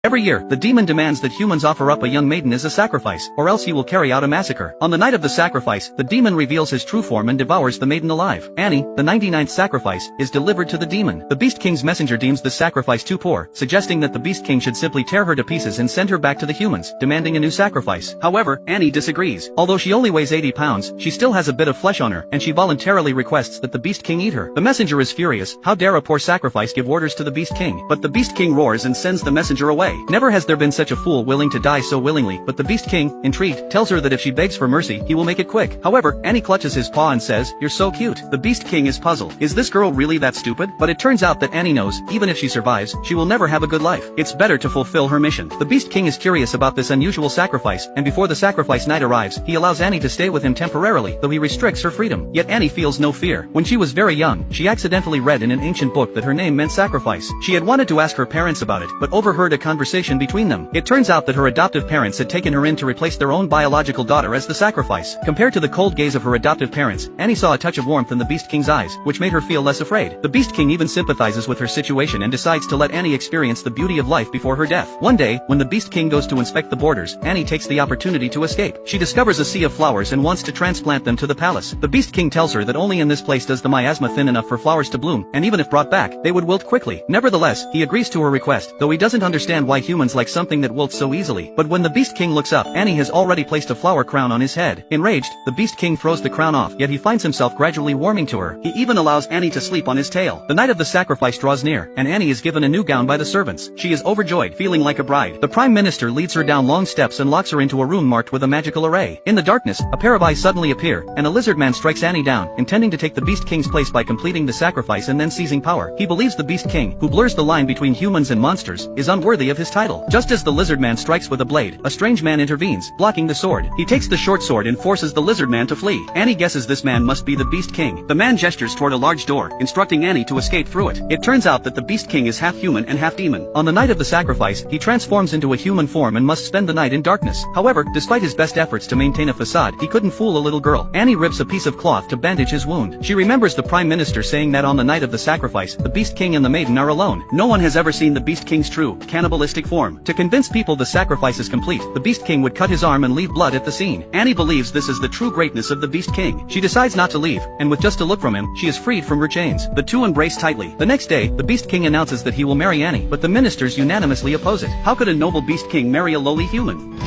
Every year, the demon demands that humans offer up a young maiden as a sacrifice, or else he will carry out a massacre. On the night of the sacrifice, the demon reveals his true form and devours the maiden alive. Annie, the 99th sacrifice, is delivered to the demon. The Beast King's messenger deems this sacrifice too poor, suggesting that the Beast King should simply tear her to pieces and send her back to the humans, demanding a new sacrifice. However, Annie disagrees. Although she only weighs 80 pounds, she still has a bit of flesh on her, and she voluntarily requests that the Beast King eat her. The messenger is furious. How dare a poor sacrifice give orders to the Beast King? But the Beast King roars and sends the messenger away. Never has there been such a fool willing to die so willingly, but the Beast King, intrigued, tells her that if she begs for mercy, he will make it quick. However, Annie clutches his paw and says, "You're so cute." The Beast King is puzzled. Is this girl really that stupid? But it turns out that Annie knows, even if she survives, she will never have a good life. It's better to fulfill her mission. The Beast King is curious about this unusual sacrifice, and before the sacrifice night arrives, he allows Annie to stay with him temporarily, though he restricts her freedom. Yet Annie feels no fear. When she was very young, she accidentally read in an ancient book that her name meant sacrifice. She had wanted to ask her parents about it, but overheard a conversation between them. It turns out that her adoptive parents had taken her in to replace their own biological daughter as the sacrifice. Compared to the cold gaze of her adoptive parents, Annie saw a touch of warmth in the Beast King's eyes, which made her feel less afraid. The Beast King even sympathizes with her situation and decides to let Annie experience the beauty of life before her death. One day, when the Beast King goes to inspect the borders, Annie takes the opportunity to escape. She discovers a sea of flowers and wants to transplant them to the palace. The Beast King tells her that only in this place does the miasma thin enough for flowers to bloom, and even if brought back, they would wilt quickly. Nevertheless, he agrees to her request, though he doesn't understand why humans like something that wilts so easily. But when the Beast King looks up, Annie has already placed a flower crown on his head. Enraged, the Beast King throws the crown off, yet he finds himself gradually warming to her. He even allows Annie to sleep on his tail. The night of the sacrifice draws near, and Annie is given a new gown by the servants. She is overjoyed, feeling like a bride. The Prime Minister leads her down long steps and locks her into a room marked with a magical array. In the darkness, a pair of eyes suddenly appear, and a lizard man strikes Annie down, intending to take the Beast King's place by completing the sacrifice and then seizing power. He believes the Beast King, who blurs the line between humans and monsters, is unworthy of his title. Just as the lizard man strikes with a blade, a strange man intervenes, blocking the sword. He takes the short sword and forces the lizard man to flee. Annie guesses this man must be the Beast King. The man gestures toward a large door, instructing Annie to escape through it. It turns out that the Beast King is half human and half demon. On the night of the sacrifice, he transforms into a human form and must spend the night in darkness. However, despite his best efforts to maintain a facade, he couldn't fool a little girl. Annie rips a piece of cloth to bandage his wound. She remembers the Prime Minister saying that on the night of the sacrifice, the Beast King and the maiden are alone. No one has ever seen the Beast King's true, cannibalistic form. To convince people the sacrifice is complete, the Beast King would cut his arm and leave blood at the scene. Annie believes this is the true greatness of the Beast King. She decides not to leave, and with just a look from him, she is freed from her chains. The two embrace tightly. The next day, the Beast King announces that he will marry Annie, but the ministers unanimously oppose it. How could a noble Beast King marry a lowly human?